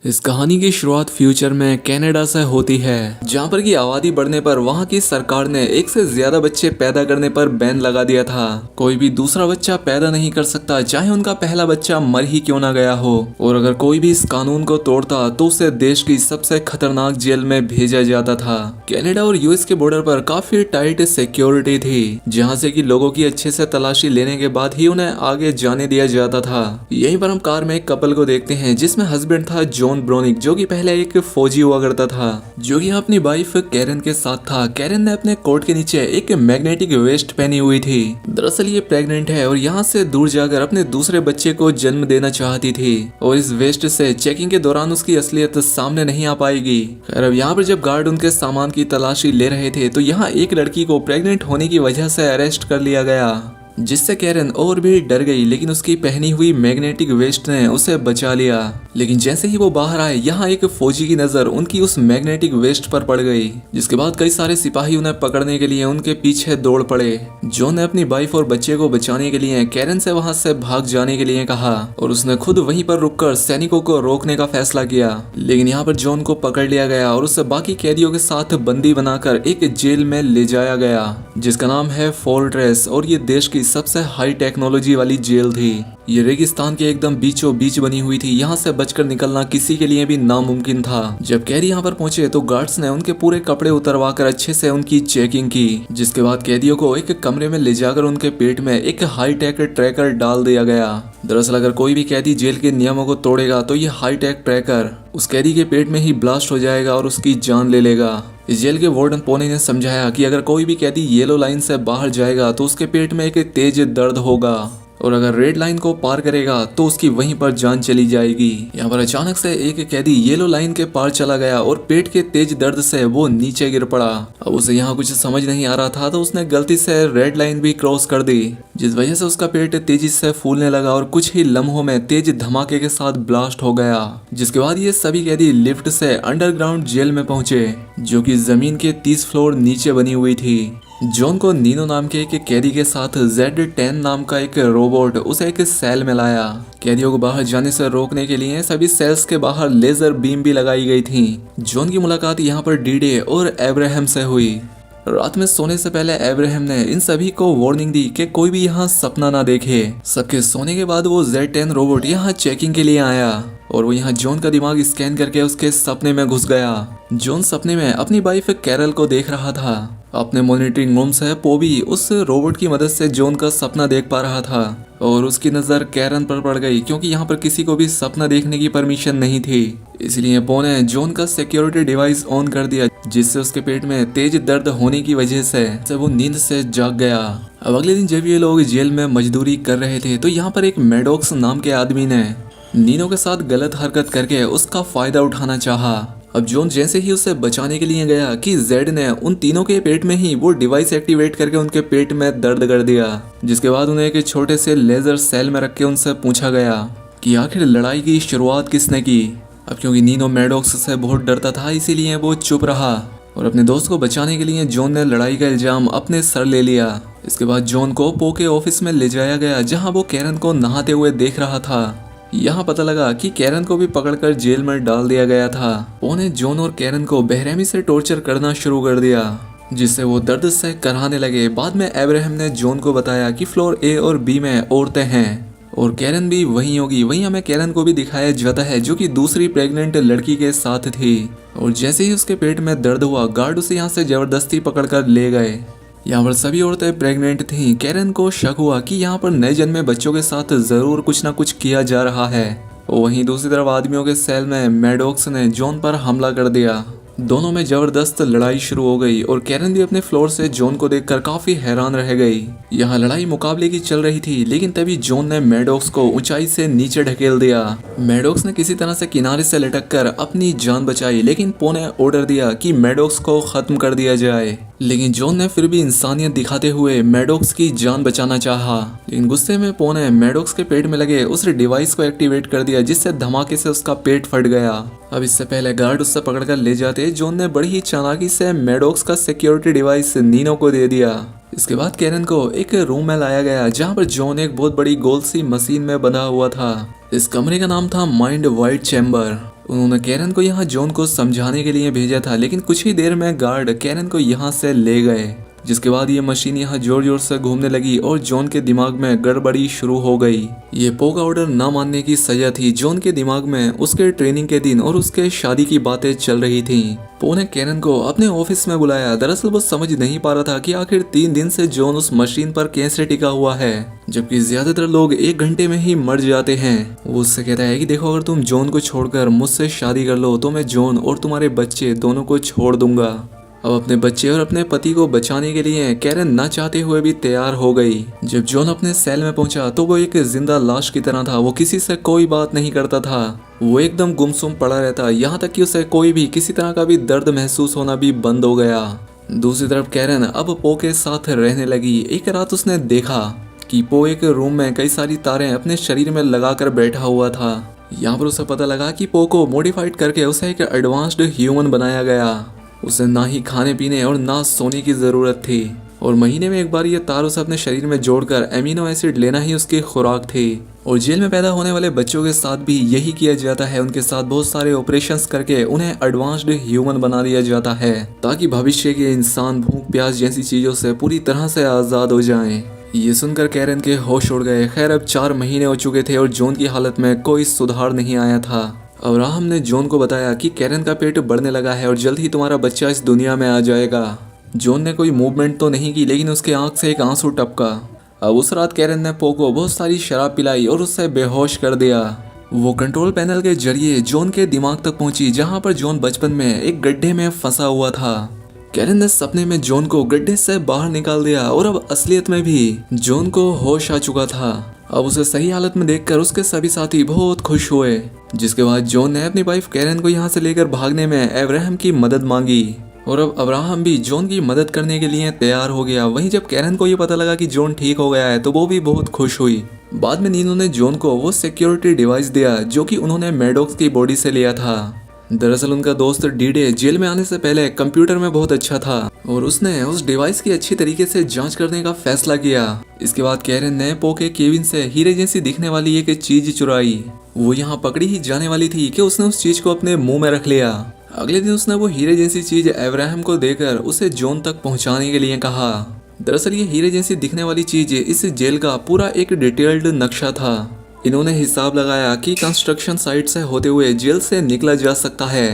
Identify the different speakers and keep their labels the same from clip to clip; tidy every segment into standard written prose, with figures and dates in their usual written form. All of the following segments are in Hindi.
Speaker 1: इस कहानी की शुरुआत फ्यूचर में कनाडा से होती है, जहां पर की आबादी बढ़ने पर वहां की सरकार ने एक से ज्यादा बच्चे पैदा करने पर बैन लगा दिया था। कोई भी दूसरा बच्चा पैदा नहीं कर सकता, चाहे उनका पहला बच्चा मर ही क्यों ना गया हो। और अगर कोई भी इस कानून को तोड़ता तो उसे देश की सबसे खतरनाक जेल में भेजा जाता था। कनाडा और यूएस के बॉर्डर पर काफी टाइट सिक्योरिटी थी, जहाँ से कि लोगों की अच्छे से तलाशी लेने के बाद ही उन्हें आगे जाने दिया जाता था। यहीं पर हम कार में एक कपल को देखते हैं, जिसमें हस्बैंड था जॉन ब्रोनिक, जो कि पहले एक फौजी हुआ करता था, जो कि अपनी वाइफ कैरन के साथ था। कैरन ने अपने कोट के नीचे एक मैग्नेटिक वेस्ट पहनी हुई थी। दरअसल ये प्रेग्नेंट है और यहाँ से दूर जाकर अपने दूसरे बच्चे को जन्म देना चाहती थी, और इस वेस्ट से चेकिंग के दौरान उसकी असलियत सामने नहीं आ पाएगी। खैर, अब यहाँ पर जब गार्ड उनके सामान की तलाशी ले रहे थे तो यहाँ एक लड़की को प्रेग्नेंट होने की वजह से अरेस्ट कर लिया गया, जिससे कैरन और भी डर गई, लेकिन उसकी पहनी हुई मैग्नेटिक वेस्ट ने उसे बचा लिया। लेकिन जैसे ही वो बाहर आए, यहाँ एक फौजी की नजर उनकी उस मैग्नेटिक वेस्ट पर पड़ गई, जिसके बाद कई सारे सिपाही उन्हें पकड़ने के लिए उनके पीछे दौड़ पड़े। जॉन ने अपनी वाइफ और बच्चे को बचाने के लिए कैरन से वहां से भाग जाने के लिए कहा, और उसने खुद वहीं पर रुककर सैनिकों को रोकने का फैसला किया। लेकिन यहाँ पर जॉन को पकड़ लिया गया और उसे बाकी कैदियों के साथ बंदी बनाकर एक जेल में ले जाया गया, जिसका नाम है फोर्ट्रेस, और ये देश की सबसे हाई टेक्नोलॉजी वाली जेल थी। ये रेगिस्तान के एकदम बीचों बीच बनी हुई थी। यहाँ से बचकर निकलना किसी के लिए भी नामुमकिन था। जब कैदी यहाँ पर पहुंचे तो गार्ड्स ने उनके पूरे कपड़े उतरवा कर अच्छे से उनकी चेकिंग की, जिसके बाद कैदियों को एक कमरे में ले जाकर उनके पेट में एक हाई टेक ट्रैकर डाल दिया गया। दरअसल अगर कोई भी कैदी जेल के नियमों को तोड़ेगा तो ये हाई टेक ट्रैकर उस कैदी के पेट में ही ब्लास्ट हो जाएगा और उसकी जान ले लेगा। इस जेल के वार्डन पोनी ने समझाया कि अगर कोई भी कैदी येलो लाइन से बाहर जाएगा तो उसके पेट में एक तेज दर्द होगा, और अगर रेड लाइन को पार करेगा तो उसकी वहीं पर जान चली जाएगी। यहाँ पर अचानक से एक कैदी येलो लाइन के पार चला गया और पेट के तेज दर्द से वो नीचे गिर पड़ा। अब उसे यहाँ कुछ समझ नहीं आ रहा था, तो उसने गलती से रेड लाइन भी क्रॉस कर दी, जिस वजह से उसका पेट तेजी से फूलने लगा और कुछ ही लम्हों में तेज धमाके के साथ ब्लास्ट हो गया। जिसके बाद ये सभी कैदी लिफ्ट से अंडरग्राउंड जेल में पहुंचे, जो कि जमीन के 30 फ्लोर नीचे बनी हुई थी। जॉन को नीनो नाम के एक कैदी के साथ Z10 नाम का एक रोबोट उसे एक सेल में लाया। कैदियों को बाहर जाने से रोकने के लिए सभी सेल्स के बाहर लेजर बीम भी लगाई गई थी। जॉन की मुलाकात यहाँ पर डीडे और एब्राहम से हुई। रात में सोने से पहले एब्राहम ने इन सभी को वार्निंग दी कि कोई भी यहाँ सपना ना देखे। सबके सोने के बाद वो Z10 रोबोट यहाँ चेकिंग के लिए आया, और वो यहाँ जॉन का दिमाग स्कैन करके उसके सपने में घुस गया। जॉन सपने में अपनी वाइफ कैरल को देख रहा था। अपने मॉनिटरिंग रूम से पोबी उस रोबोट की मदद से जॉन का सपना देख पा रहा था, और उसकी नजर कैरन पर पड़ गई, क्योंकि यहाँ पर किसी को भी सपना देखने की परमिशन नहीं थी। इसलिए पो ने जॉन का सिक्योरिटी डिवाइस ऑन कर दिया, जिससे उसके पेट में तेज दर्द होने की वजह से वो नींद से जाग गया। अब अगले दिन जब ये लोग जेल में मजदूरी कर रहे थे तो यहाँ पर एक मेडोक्स नाम के आदमी ने नीनो के साथ गलत हरकत करके उसका फायदा उठाना चाहा। अब जॉन जैसे ही उसे बचाने के लिए गया कि जेड ने उन तीनों के पेट में ही वो डिवाइस एक्टिवेट करके उनके पेट में दर्द कर दिया, जिसके बाद उन्हें एक छोटे से लेजर सेल में रख के उनसे पूछा गया कि आखिर लड़ाई की शुरुआत किसने की। अब क्योंकि नीनो मेडोक्स से बहुत डरता था, इसीलिए वो चुप रहा, और अपने दोस्त को बचाने के लिए जॉन ने लड़ाई का इल्जाम अपने सर ले लिया। इसके बाद जॉन को पो के ऑफिस में ले जाया गया, जहाँ वो कैरन को नहाते हुए देख रहा था। यहाँ पता लगा कि कैरन को भी पकड़कर जेल में डाल दिया गया था। पो ने जॉन और कैरन को बेरहमी से टॉर्चर करना शुरू कर दिया, जिससे वो दर्द से कराहने लगे। बाद में एब्राहम ने जॉन को बताया कि फ्लोर ए और बी में औरतें हैं और कैरन भी वहीं होगी। वहीं हमें कैरन को भी दिखाया जाता है, जो कि दूसरी प्रेग्नेंट लड़की के साथ थी। और जैसे ही उसके पेट में दर्द हुआ, गार्ड उसे यहाँ से जबरदस्ती पकड़कर ले गए। यहाँ पर सभी औरतें प्रेग्नेंट थीं। कैरन को शक हुआ कि यहाँ पर नए जन्मे बच्चों के साथ जरूर कुछ ना कुछ किया जा रहा है। वहीं दूसरी तरफ आदमियों के सेल में मेडोक्स ने जॉन पर हमला कर दिया। दोनों में जबरदस्त लड़ाई शुरू हो गई, और कैरन भी अपने फ्लोर से जॉन को देखकर काफी हैरान रह गई। यहाँ लड़ाई मुकाबले की चल रही थी, लेकिन तभी जॉन ने मेडोक्स को ऊंचाई से नीचे ढकेल दिया। मेडोक्स ने किसी तरह से किनारे से लटककर अपनी जान बचाई, लेकिन पो ने ऑर्डर दिया कि मेडोक्स को खत्म कर दिया जाए। लेकिन जॉन ने फिर भी इंसानियत दिखाते हुए मेडोक्स की जान बचाना चाहा। लेकिन गुस्से में पो ने मेडोक्स के पेट में लगे उस डिवाइस को एक्टिवेट कर दिया, जिससे धमाके से उसका पेट फट गया। अब इससे पहले गार्ड उससे पकड़कर ले जाते, जॉन ने बड़ी ही चालाकी से मेडोक्स का सिक्योरिटी डिवाइस नीनो को दे दिया। इसके बाद कैरन को एक रूम में लाया गया, जहाँ पर जॉन एक बहुत बड़ी गोल सी मशीन में बंधा हुआ था। इस कमरे का नाम था माइंड वाइड चैम्बर। उन्होंने कैरन को यहाँ जॉन को समझाने के लिए भेजा था, लेकिन कुछ ही देर में गार्ड कैरन को यहाँ से ले गए। जिसके बाद ये मशीन यहाँ जोर जोर से घूमने लगी और जॉन के दिमाग में गड़बड़ी शुरू हो गई। ये पो का ऑर्डर न मानने की सजा थी। जॉन के दिमाग में उसके ट्रेनिंग के दिन और उसके शादी की बातें चल रही थी। पो ने कैरन को अपने ऑफिस में बुलाया। दरअसल वो समझ नहीं पा रहा था कि आखिर 3 दिन से जॉन उस मशीन पर कैसे टिका हुआ है, जबकि ज्यादातर लोग 1 घंटे में ही मर जाते हैं। वो उससे कहता है कि देखो, अगर तुम जॉन को छोड़कर मुझसे शादी कर लो तो मैं जॉन और तुम्हारे बच्चे दोनों को छोड़ दूंगा। अब अपने बच्चे और अपने पति को बचाने के लिए कैरन न चाहते हुए भी तैयार हो गई। जब जॉन अपने सेल में पहुंचा तो वो एक जिंदा लाश की तरह था। वो किसी से कोई बात नहीं करता था। वो एकदम गुमसुम पड़ा रहता, यहाँ तक कि उसे कोई भी किसी तरह का भी दर्द महसूस होना भी बंद हो गया। दूसरी तरफ कैरन अब पो के साथ रहने लगी। एक रात उसने देखा कि पो एक रूम में कई सारी तारें अपने शरीर में लगाकर बैठा हुआ था। यहाँ पर उसे पता लगा कि पो को मॉडिफाइड करके उसे एक एडवांस्ड ह्यूमन बनाया गया। उसे ना ही खाने पीने और ना सोने की जरूरत थी, और महीने में एक बार ये तार उसे अपने शरीर में जोड़कर एमिनो एसिड लेना ही उसकी खुराक थी। और जेल में पैदा होने वाले बच्चों के साथ भी यही किया जाता है। उनके साथ बहुत सारे ऑपरेशंस करके उन्हें एडवांस्ड ह्यूमन बना दिया जाता है, ताकि भविष्य के इंसान भूख प्यास जैसी चीजों से पूरी तरह से आजाद हो जाएं। ये सुनकर कैरन के होश उड़ गए। खैर, अब 4 महीने हो चुके थे और जॉन की हालत में कोई सुधार नहीं आया था। अब्राहम ने जॉन को बताया कि कैरन का पेट बढ़ने लगा है और जल्द ही तुम्हारा बच्चा इस दुनिया में आ जाएगा। जॉन ने कोई मूवमेंट तो नहीं की, लेकिन उसके आंख से एक आंसू टपका। अब उस रात कैरन ने पो को बहुत सारी शराब पिलाई और उससे बेहोश कर दिया। वो कंट्रोल पैनल के जरिए जॉन के दिमाग तक पहुंची, जहां पर जॉन बचपन में एक गड्ढे में फंसा हुआ था। कैरन ने सपने में जॉन को गड्ढे से बाहर निकाल दिया और अब असलियत में भी जॉन को होश आ चुका था। अब उसे सही हालत में देखकर उसके सभी साथी बहुत खुश हुए। जिसके बाद जॉन ने अपनी वाइफ कैरन को यहाँ से लेकर भागने में अब्राहम की मदद मांगी, और अब अब्राहम भी जॉन की मदद करने के लिए तैयार हो गया। वहीं जब कैरन को ये पता लगा कि जॉन ठीक हो गया है तो वो भी बहुत खुश हुई। बाद में नीनू ने जॉन को वो सिक्योरिटी डिवाइस दिया जो कि उन्होंने मैडॉक्स की बॉडी से लिया था। दरअसल उनका दोस्त डीडे जेल में आने से पहले कंप्यूटर में बहुत अच्छा था और उसने उस डिवाइस की अच्छी तरीके से जांच करने का फैसला किया। इसके बाद कैरन ने पो के केविन से हीरे जैसी दिखने वाली एक चीज चुराई। वो यहाँ पकड़ी ही जाने वाली थी कि उसने उस चीज को अपने मुंह में रख लिया। अगले दिन उसने वो हीरे जैसी चीज अब्राहम को देकर उसे जॉन तक पहुंचाने के लिए कहा। दरअसल ये हीरे जैसी दिखने वाली चीज इस जेल का पूरा एक डिटेल्ड नक्शा था। इन्होंने हिसाब लगाया कि कंस्ट्रक्शन साइट से होते हुए जेल से निकला जा सकता है।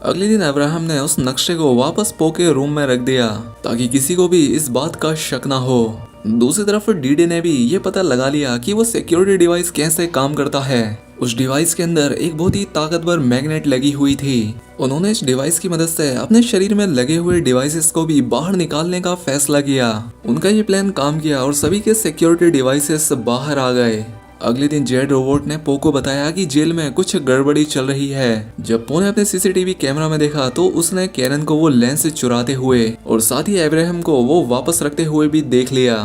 Speaker 1: अगले दिन अब्राहम ने उस नक्शे को वापस पो के रूम में रख दिया ताकि किसी को भी इस बात का शक ना हो। दूसरी तरफ डीडे ने भी ये पता लगा लिया कि वो सिक्योरिटी डिवाइस कैसे काम करता है। उस डिवाइस के अंदर एक बहुत ही ताकतवर मैग्नेट लगी हुई थी। उन्होंने इस डिवाइस की मदद से अपने शरीर में लगे हुए डिवाइसेस को भी बाहर निकालने का फैसला किया। उनका ये प्लान काम किया और सभी के सिक्योरिटी डिवाइसेस बाहर आ गए। अगले दिन जेड रोबोट ने पो को बताया कि जेल में कुछ गड़बड़ी चल रही है। जब पो ने अपने सीसीटीवी कैमरा में देखा तो उसने कैरन को वो लेंस चुराते हुए और साथ ही अब्राहम को वो वापस रखते हुए भी देख लिया।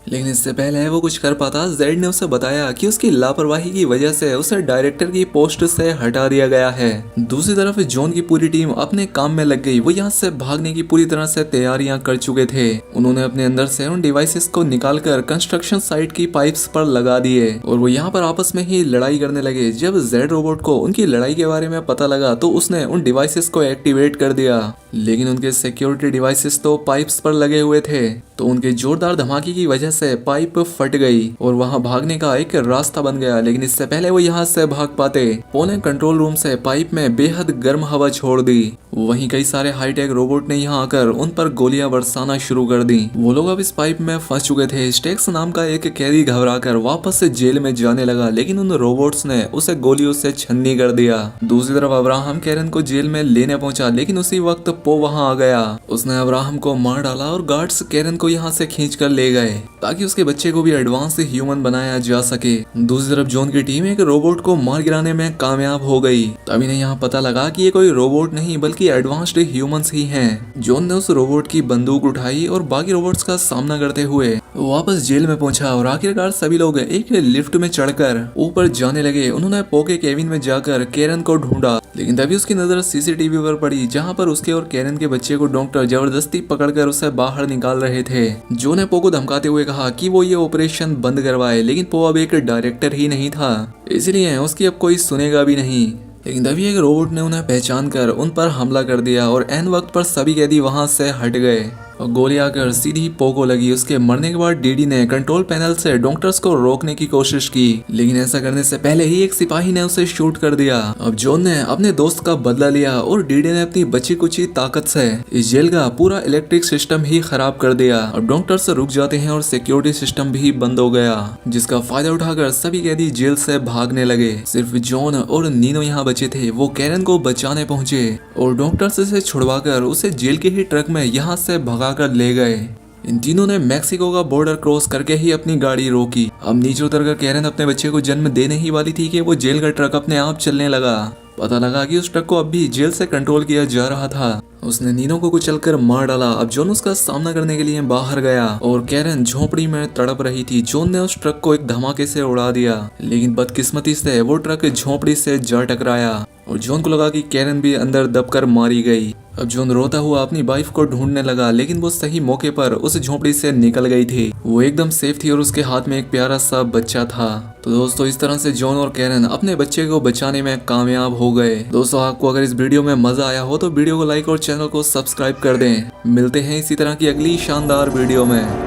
Speaker 1: लेकिन इससे पहले वो कुछ कर पाता, जेड ने उसे बताया कि उसकी लापरवाही की वजह से उसे डायरेक्टर की पोस्ट से हटा दिया गया है। दूसरी तरफ जॉन की पूरी टीम अपने काम में लग गई। वो यहाँ से भागने की पूरी तरह से तैयारियां कर चुके थे। उन्होंने अपने अंदर से उन डिवाइसेस को निकालकर कंस्ट्रक्शन साइट की पाइप्स पर लगा दिए और वो यहाँ पर आपस में ही लड़ाई करने लगे। जब जेड रोबोट को उनकी लड़ाई के बारे में पता लगा तो उसने उन डिवाइसेस को एक्टिवेट कर दिया, लेकिन उनके सिक्योरिटी डिवाइसेस तो पाइप्स पर लगे हुए थे। तो उनके जोरदार धमाके की वजह से पाइप फट गई और वहां भागने का एक रास्ता बन गया। लेकिन इससे पहले वो यहाँ से भाग पाते, पो ने कंट्रोल रूम से पाइप में बेहद गर्म हवा छोड़ दी। वहीं कई सारे हाईटेक रोबोट ने यहाँ आकर उन पर गोलियां बरसाना शुरू कर दी। वो लोग अब इस पाइप में फंस चुके थे। स्टेक्स नाम का एक कैदी घबराकर वापस से जेल में जाने लगा, लेकिन उन रोबोट्स ने उसे गोलियों से छन्नी कर दिया। दूसरी तरफ अब्राहम कैरन को जेल में लेने पहुंचा, लेकिन उसी वक्त पो वहां आ गया। उसने अब्राहम को मार डाला और गार्ड्स कैरन को यहाँ से खींच कर ले गए ताकि उसके बच्चे को भी एडवांस ह्यूमन बनाया जा सके। दूसरी तरफ जॉन की टीम एक रोबोट को मार गिराने में कामयाब हो गई। तभी इन्हें यहाँ पता लगा कि ये कोई रोबोट नहीं बल्कि एडवांस्ड ह्यूमंस ही हैं। जॉन ने उस रोबोट की बंदूक उठाई और बाकी रोबोट्स का सामना करते हुए वापस जेल में पहुंचा और आखिरकार सभी लोग एक लिफ्ट में चढ़कर ऊपर जाने लगे। उन्होंने पो के केबिन में जाकर कैरन को ढूंढा, लेकिन तभी उसकी नजर सीसीटीवी पर पड़ी जहाँ पर उसके और कैरन के बच्चे को डॉक्टर जबरदस्ती पकड़कर उसे बाहर निकाल रहे थे। जो ने पो को धमकाते हुए कहा कि वो ये ऑपरेशन बंद करवाए, लेकिन पो अब एक डायरेक्टर ही नहीं था, इसलिए उसकी अब कोई सुनेगा भी नहीं। लेकिन तभी एक रोबोट ने उन्हें पहचान कर उन पर हमला कर दिया और एन वक्त पर सभी कैदी वहां से हट गए और गोली आकर सीधी पो को लगी। उसके मरने के बाद डीडी ने कंट्रोल पैनल से डॉक्टर्स को रोकने की कोशिश की, लेकिन ऐसा करने से पहले ही एक सिपाही ने उसे शूट कर दिया। अब जॉन ने अपने दोस्त का बदला लिया और डीडी ने अपनी बची कुची ताकत से इस जेल का पूरा इलेक्ट्रिक सिस्टम ही खराब कर दिया। अब डॉक्टर्स रुक जाते हैं और सिक्योरिटी सिस्टम भी बंद हो गया, जिसका फायदा उठाकर सभी कैदी जेल से भागने लगे। सिर्फ जॉन और नीनो यहाँ बचे थे। वो कैरन को बचाने पहुंचे और डॉक्टर्स से छुड़वाकर उसे जेल के ही ट्रक में यहाँ से भगा कर ले गए। इन तीनों ने मैक्सिको का बॉर्डर क्रॉस करके ही अपनी गाड़ी रोकी। अब नीचे उतरकर कैरन अपने बच्चे को जन्म देने ही वाली थी कि वो जेल का ट्रक अपने आप चलने लगा। पता लगा कि उस ट्रक को अब भी जेल से कंट्रोल किया जा रहा था। उसने नीनो को कुचलकर मार डाला। अब जॉन उसका सामना करने के लिए बाहर गया और कैरन झोपड़ी में तड़प रही थी। जॉन ने उस ट्रक को एक धमाके से उड़ा दिया, लेकिन बदकिस्मती से वो ट्रक झोपड़ी से जा टकराया और जॉन को लगा कि कैरन भी अंदर दबकर मारी गई। अब जॉन रोता हुआ अपनी वाइफ को ढूंढने लगा, लेकिन वो सही मौके पर उस झोपड़ी से निकल गई थी। वो एकदम सेफ थी और उसके हाथ में एक प्यारा सा बच्चा था। तो दोस्तों, इस तरह से जॉन और कैरन अपने बच्चे को बचाने में कामयाब हो गए। दोस्तों, आपको अगर इस वीडियो में मजा आया हो तो वीडियो को लाइक और चैनल को सब्सक्राइब कर दें। मिलते हैं इसी तरह की अगली शानदार वीडियो में।